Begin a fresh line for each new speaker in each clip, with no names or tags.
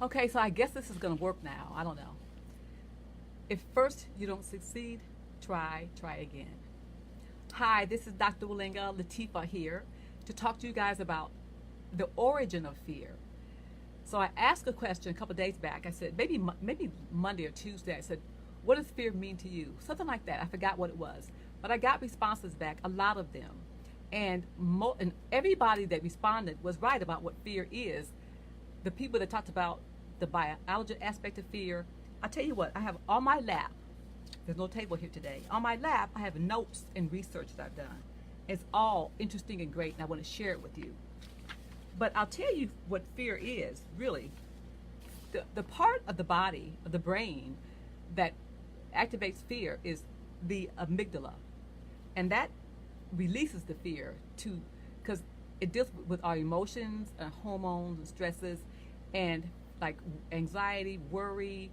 Okay, so I guess this is going to work now. I don't know. If first you don't succeed, try again. Hi, this is Dr. Walinga Latifa here to talk to you guys about the origin of fear. So I asked a question a couple of days back. I said, maybe Monday or Tuesday, I said, what does fear mean to you? Something like that. I forgot what it was. But I got responses back, a lot of them. And everybody that responded was right about what fear is. The people that talked about the biology aspect of fear, I tell you what, I have on my lap, there's no table here today. On my lap, I have notes and research that I've done. It's all interesting and great, and I want to share it with you. But I'll tell you what fear is, really. The part of the body, of the brain, that activates fear is the amygdala. And that releases the fear to, because it deals with our emotions and hormones and stresses and like anxiety, worry,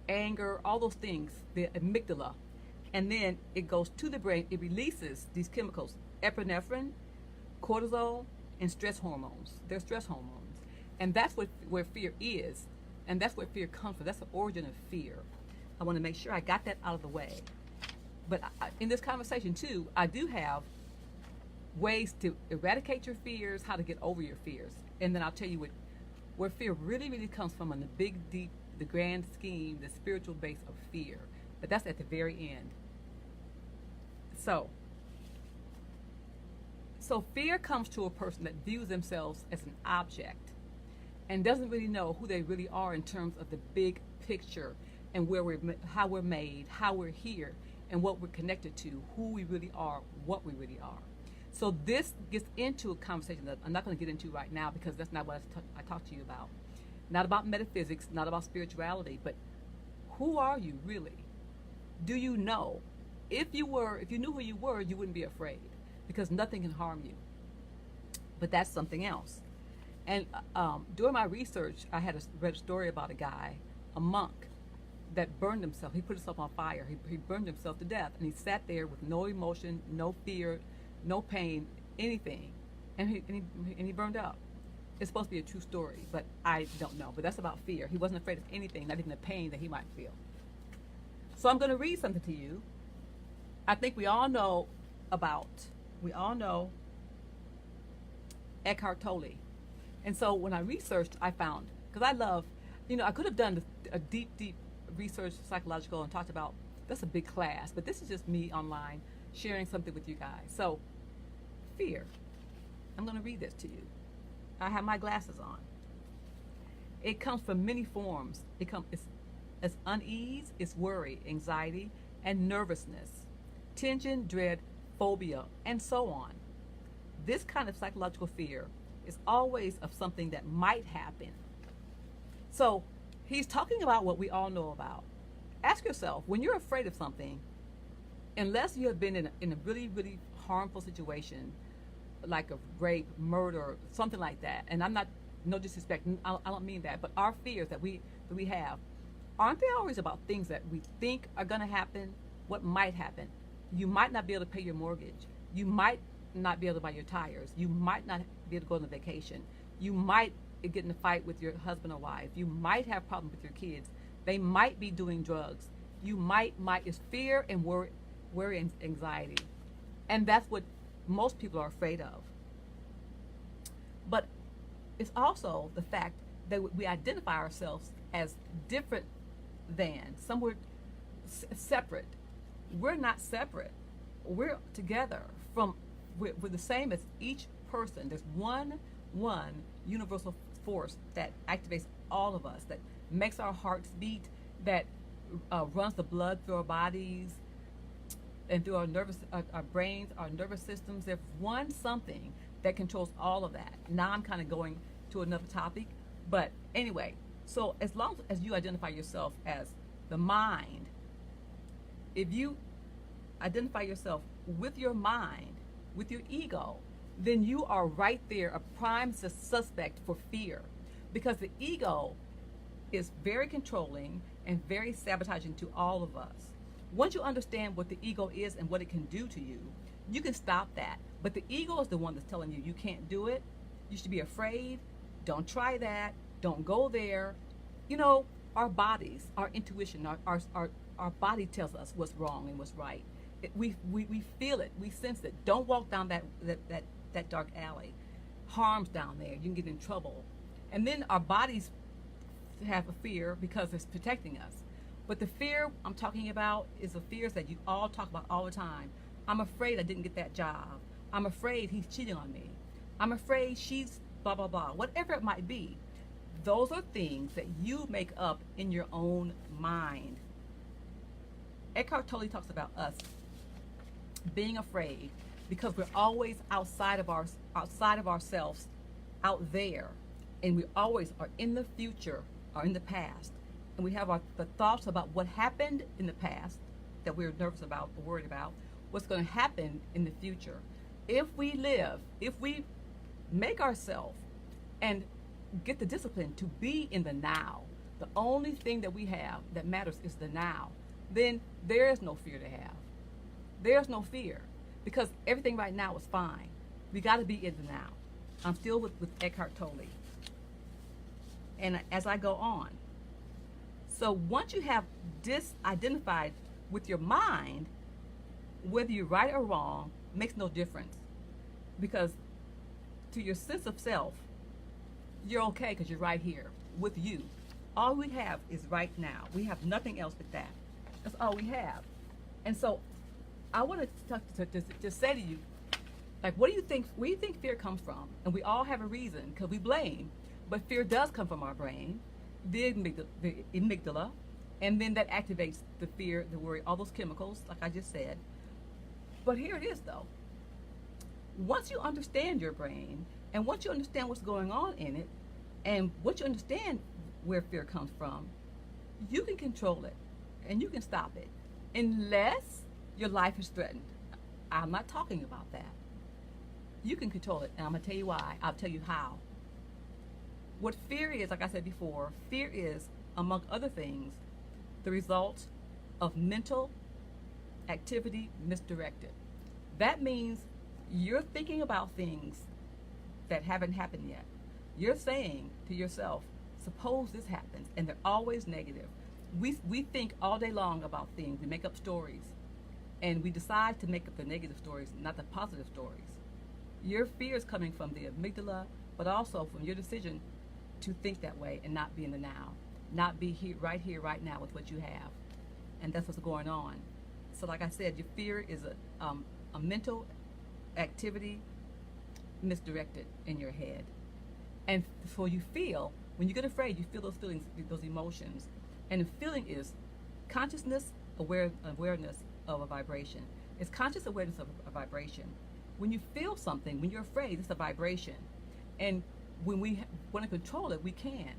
anger, all those things, the amygdala. And then it goes to the brain, it releases these chemicals, epinephrine, cortisol, and stress hormones. They're stress hormones. And that's where fear is. And that's where fear comes from. That's the origin of fear. I want to make sure I got that out of the way. But in this conversation, too, I do have ways to eradicate your fears, how to get over your fears. And then I'll tell you where fear really, really comes from in the big, deep, the grand scheme, the spiritual base of fear. But that's at the very end. So fear comes to a person that views themselves as an object and doesn't really know who they really are in terms of the big picture and how we're made, how we're here, and what we're connected to, who we really are, what we really are. So this gets into a conversation that I'm not going to get into right now because that's not what I talked to you about. Not about metaphysics, not about spirituality, but who are you really? Do you know? If you knew who you were, you wouldn't be afraid because nothing can harm you. But that's something else. And during my research, I read a story about a guy, a monk, that burned himself. He put himself on fire. He burned himself to death. And he sat there with no emotion, no fear, no pain, anything. And he burned up. It's supposed to be a true story, but I don't know. But that's about fear. He wasn't afraid of anything, not even the pain that he might feel. So I'm going to read something to you. I think we all know Eckhart Tolle. And so when I researched, I found, because I love, I could have done a deep research, psychological, and talked about, that's a big class, but this is just me online sharing something with you guys. So, fear. I'm going to read this to you. I have my glasses on. It comes from many forms. It's unease, it's worry, anxiety, and nervousness, tension, dread, phobia, and so on. This kind of psychological fear is always of something that might happen. So he's talking about what we all know about. Ask yourself, when you're afraid of something, unless you have been in a really, really harmful situation, like a rape, murder, something like that, and I'm not, no disrespect, I don't mean that, but our fears that we have, aren't they always about things that we think are going to happen, what might happen? You might not be able to pay your mortgage. You might not be able to buy your tires. You might not be able to go on a vacation. You might get in a fight with your husband or wife. You might have problems with your kids. They might be doing drugs. You might, it's fear and worry and anxiety. And that's what most people are afraid of. But it's also the fact that we identify ourselves as different than, somewhere separate. We're not separate. We're together. We're the same as each person. There's one universal force that activates all of us, that makes our hearts beat, that runs the blood through our bodies and through our brains, our nervous systems. There's one something that controls all of that. Now I'm kind of going to another topic, but anyway, so as long as you identify yourself as the mind, if you identify yourself with your mind, with your ego, then you are right there, a prime suspect for fear, because the ego is very controlling and very sabotaging to all of us. Once you understand what the ego is and what it can do to you, you can stop that. But the ego is the one that's telling you you can't do it, you should be afraid, don't try that, Don't go there. You know, our bodies, our intuition, our body tells us what's wrong and what's right. We feel it. We sense it. Don't walk down that dark alley. Harm's down there. You can get in trouble. And then our bodies have a fear because it's protecting us. But the fear I'm talking about is the fears that you all talk about all the time. I'm afraid I didn't get that job. I'm afraid he's cheating on me. I'm afraid she's blah, blah, blah. Whatever it might be, those are things that you make up in your own mind. Eckhart Tolle talks about us being afraid because we're always outside of ourselves, out there, and we always are in the future or in the past, and we have the thoughts about what happened in the past that we're nervous about or worried about, what's going to happen in the future. If we make ourselves and get the discipline to be in the now, the only thing that we have that matters is the now, then there is no fear to have. There's no fear because everything right now is fine. We got to be in the now. I'm still with Eckhart Tolle. And as I go on, so once you have disidentified with your mind, whether you're right or wrong makes no difference, because to your sense of self, you're okay because you're right here with you. All we have is right now. We have nothing else but that. That's all we have. And so I want to say to you, like, what do you think? Where do you think fear comes from? And we all have a reason because we blame, but fear does come from our brain, the amygdala, and then that activates the fear, the worry, all those chemicals, like I just said. But here it is, though. Once you understand your brain, and once you understand what's going on in it, and once you understand where fear comes from, you can control it, and you can stop it, unless your life is threatened. I'm not talking about that. You can control it, and I'm going to tell you why. I'll tell you how. What fear is, like I said before, fear is, among other things, the result of mental activity misdirected. That means you're thinking about things that haven't happened yet. You're saying to yourself, suppose this happens, and they're always negative. We think all day long about things. We make up stories, and we decide to make up the negative stories, not the positive stories. Your fear is coming from the amygdala, but also from your decision to think that way and not be in the now, not be here, right now with what you have. And that's what's going on. So like I said, your fear is a mental activity misdirected in your head. And so you feel, when you get afraid, you feel those feelings, those emotions. And the feeling is consciousness, awareness of a vibration. It's conscious awareness of a vibration. When you feel something, when you're afraid, it's a vibration. And when we want to control it, we can.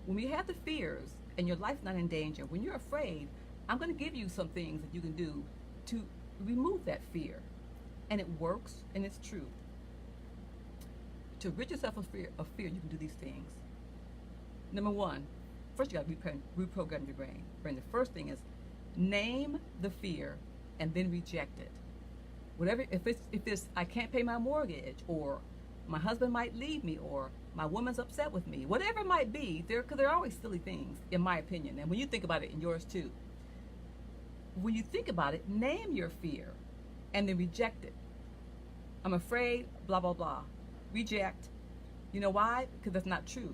When we have the fears and your life's not in danger, when you're afraid, I'm going to give you some things that you can do to remove that fear. And it works, and it's true. To rid yourself of fear, you can do these things. Number one, first you got to reprogram your brain. The first thing is name the fear and then reject it. Whatever, if it's I can't pay my mortgage, or my husband might leave me, or my woman's upset with me, whatever it might be, because there are always silly things, in my opinion. And when you think about it, in yours too. When you think about it, name your fear and then reject it. I'm afraid, blah, blah, blah. Reject. You know why? Because that's not true.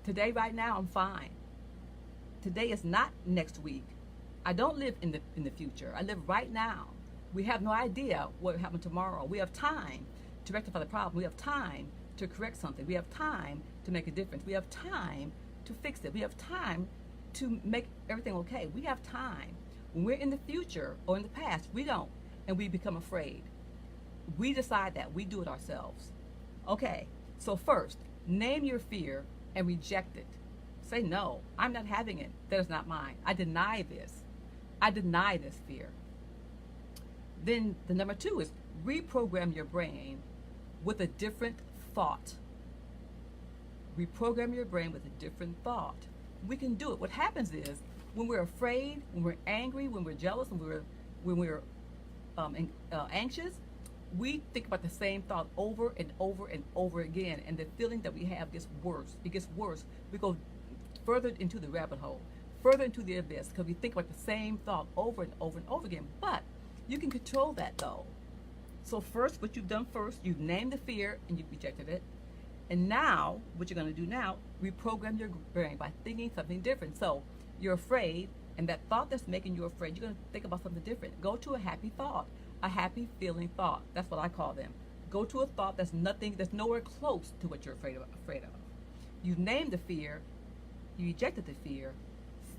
Today, right now, I'm fine. Today is not next week. I don't live in the future. I live right now. We have no idea what will happen tomorrow. We have time to rectify the problem. We have time to correct something. We have time to make a difference. We have time to fix it. We have time to make everything okay. We have time. When we're in the future or in the past, we don't, and we become afraid. We decide that. We do it ourselves. Okay, so first, name your fear and reject it. Say, no, I'm not having it. That is not mine. I deny this. I deny this fear. Then the number two is reprogram your brain with a different thought. Reprogram your brain with a different thought. We can do it. What happens is, when we're afraid, when we're angry, when we're jealous, when we're anxious, we think about the same thought over and over and over again, and the feeling that we have gets worse. It gets worse. We go further into the rabbit hole, further into the abyss, because we think about the same thought over and over and over again. But you can control that though. So first, what you've done first, you've named the fear and you've rejected it. And now, what you're going to do now, reprogram your brain by thinking something different. So you're afraid, and that thought that's making you afraid, you're going to think about something different. Go to a happy thought, a happy feeling thought. That's what I call them. Go to a thought that's nowhere close to what you're afraid of. You've named the fear, you rejected the fear.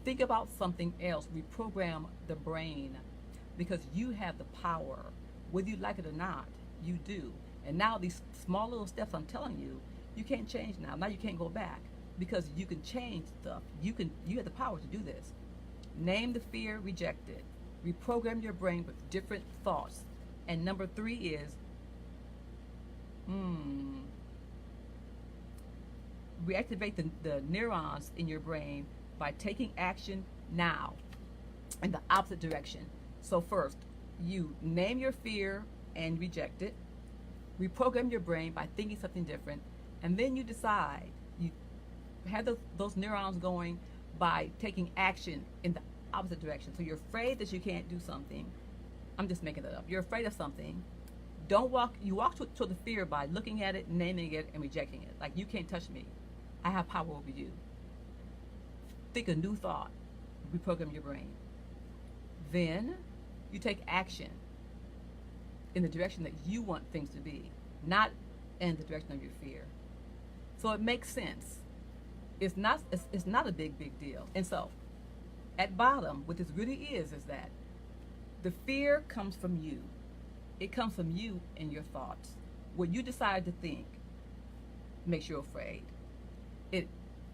Think about something else. Reprogram the brain, because you have the power, whether you like it or not. You do. And now these small little steps I'm telling you, you can't change now. Now you can't go back, because you can change stuff. You have the power to do this. Name the fear, reject it. Reprogram your brain with different thoughts. And number 3 is reactivate the neurons in your brain by taking action now in the opposite direction. So first, you name your fear and reject it. Reprogram your brain by thinking something different, and then you decide. You have those neurons going by taking action in the opposite direction. So you're afraid that you can't do something. I'm just making that up. You're afraid of something. You walk to the fear by looking at it, naming it, and rejecting it. Like, you can't touch me. I have power over you. Think a new thought. Reprogram your brain. Then you take action in the direction that you want things to be, not in the direction of your fear. So it makes sense. It's not a big deal. And so, at bottom, what this really is that the fear comes from you. It comes from you and your thoughts. What you decide to think makes you afraid.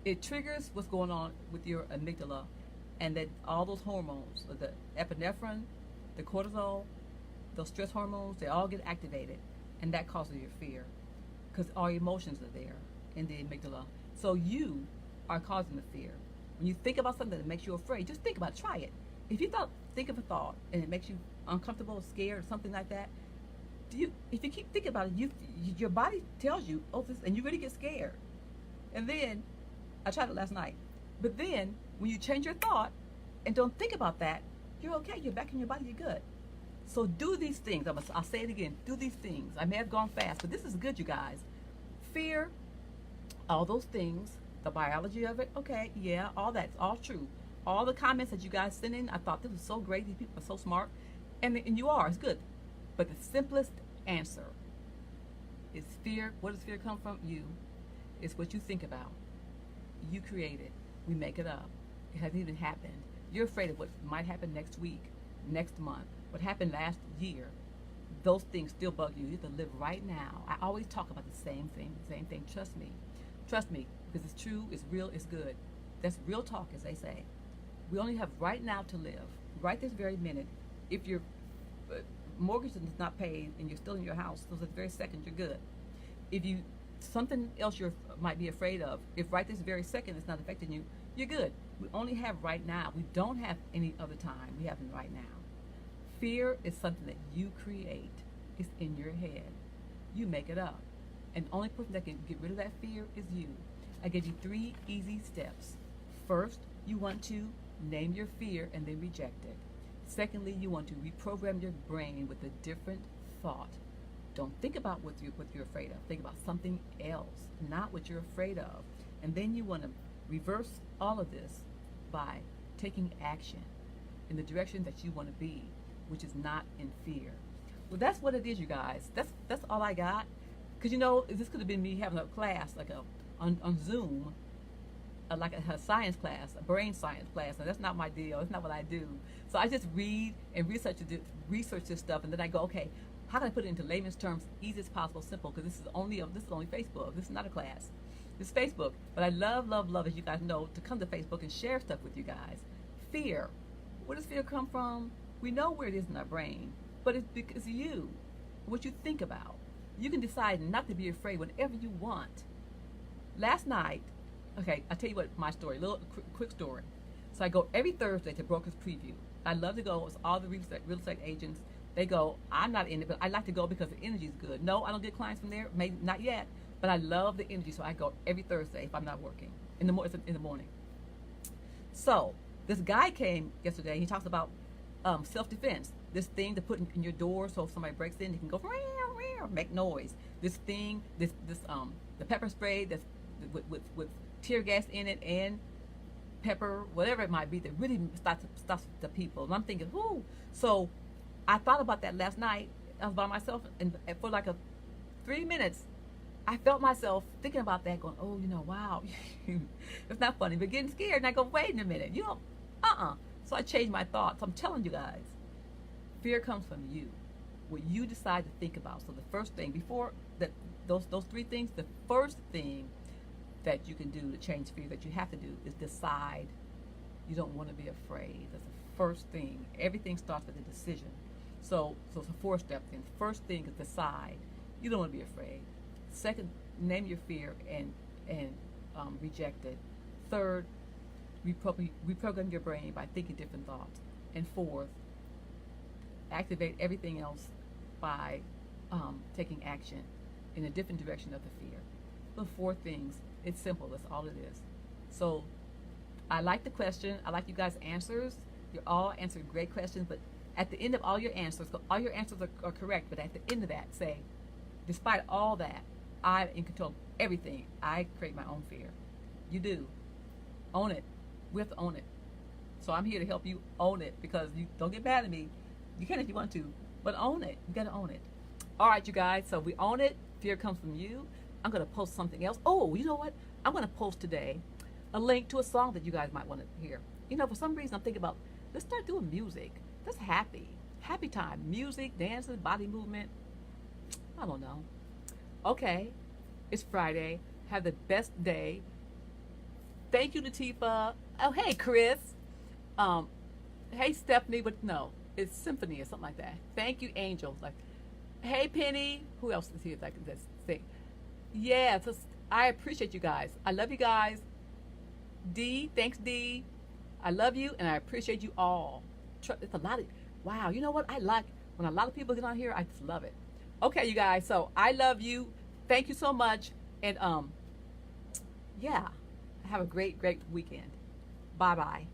It triggers what's going on with your amygdala, and that all those hormones, the epinephrine, the cortisol, those stress hormones, they all get activated, and that causes your fear, because all your emotions are there in the amygdala. So you are causing the fear. When you think about something that makes you afraid, just think about it. Try it. If you think of a thought and it makes you uncomfortable, scared, or something like that, if you keep thinking about it, your body tells you, oh, this, and you really get scared. And then, I tried it last night, but then when you change your thought and don't think about that, you're okay. You're back in your body. You're good. So do these things. I'll say it again. Do these things. I may have gone fast, but this is good, you guys. Fear, all those things, the biology of it, okay, yeah, all that's all true. All the comments that you guys sent in, I thought this was so great. These people are so smart. And you are. It's good. But the simplest answer is fear. Where does fear come from? You. It's what you think about. You create it. We make it up. It hasn't even happened. You're afraid of what might happen next week, next month, what happened last year. Those things still bug you. You have to live right now. I always talk about the same thing. Trust me. Trust me, because it's true, it's real, it's good. That's real talk, as they say. We only have right now to live, right this very minute. If your mortgage is not paid and you're still in your house, so this very second, you're good. If something else you might be afraid of, if right this very second it's not affecting you, you're good. We only have right now. We don't have any other time. We have it right now. Fear is something that you create. It's in your head. You make it up. And the only person that can get rid of that fear is you. I gave you 3 easy steps. First, you want to name your fear and then reject it. Secondly, you want to reprogram your brain with a different thought. Don't think about what you're afraid of. Think about something else, not what you're afraid of. And then you want to reverse all of this by taking action in the direction that you want to be, which is not in fear. Well, that's what it is, you guys. That's all I got. Because, this could have been me having a class, like on Zoom, like a science class, a brain science class, and that's not my deal. That's not what I do. So I just read and research this stuff, and then I go, okay, how can I put it into layman's terms, easy as possible, simple? Because this is only Facebook. This is not a class. This is Facebook. But I love, as you guys know, to come to Facebook and share stuff with you guys. Fear. Where does fear come from? We know where it is in our brain, but it's because of you, what you think about. You can decide not to be afraid whenever you want. Last night, okay, I'll tell you what my story, a little quick story. So I go every Thursday to Broker's Preview. I love to go with all the real estate agents They go, I'm not in it, but I like to go because the energy is good. No, I don't get clients from there, maybe not yet, but I love the energy, so I go every Thursday if I'm not working in the morning. So this guy came yesterday. He talks about self-defense. This thing to put in your door so if somebody breaks in, you can go meow, meow, make noise. This thing, this the pepper spray that's with tear gas in it and pepper, whatever it might be, that really stops the people. And I'm thinking, whoo. So I thought about that last night. I was by myself, and for like 3 minutes, I felt myself thinking about that, going, oh, wow. It's not funny, but getting scared. And I go, wait a minute, So I changed my thoughts. I'm telling you guys, fear comes from you. What you decide to think about. So the first thing, before that, those three things, the first thing that you can do to change fear, that you have to do, is decide you don't want to be afraid. That's the first thing. Everything starts with a decision. So it's a 4-step thing. First thing is decide you don't want to be afraid. Second, name your fear and reject it. Third, reprogram your brain by thinking different thoughts. And fourth, activate everything else by taking action in a different direction of the fear. The 4 things. It's simple. That's all it is. So I like the question. I like you guys' answers. You all answered great questions, but at the end of all your answers are correct, but at the end of that, say, despite all that, I'm in control of everything. I create my own fear. You do. Own it. We have to own it. So I'm here to help you own it, because you don't get mad at me. You can if you want to, but own it. You got to own it. All right, you guys. So we own it. Fear comes from you. I'm going to post something else. Oh, you know what? I'm going to post today a link to a song that you guys might want to hear. For some reason, I'm thinking about, let's start doing music. That's happy time. Music, dances, body movement. I don't know. Okay, it's Friday. Have the best day. Thank you, Latifa. Oh, hey, Chris. Hey, Stephanie, but no, it's Symphony or something like that. Thank you, Angel. Like, hey, Penny. Who else is here that can sing? Yeah, so I appreciate you guys. I love you guys. D, thanks, D. I love you, and I appreciate you all. It's a lot of, wow, you know what? I like when a lot of people get on here. I just love it. Okay, you guys, so I love you. Thank you so much. And, yeah, have a great weekend. Bye-bye.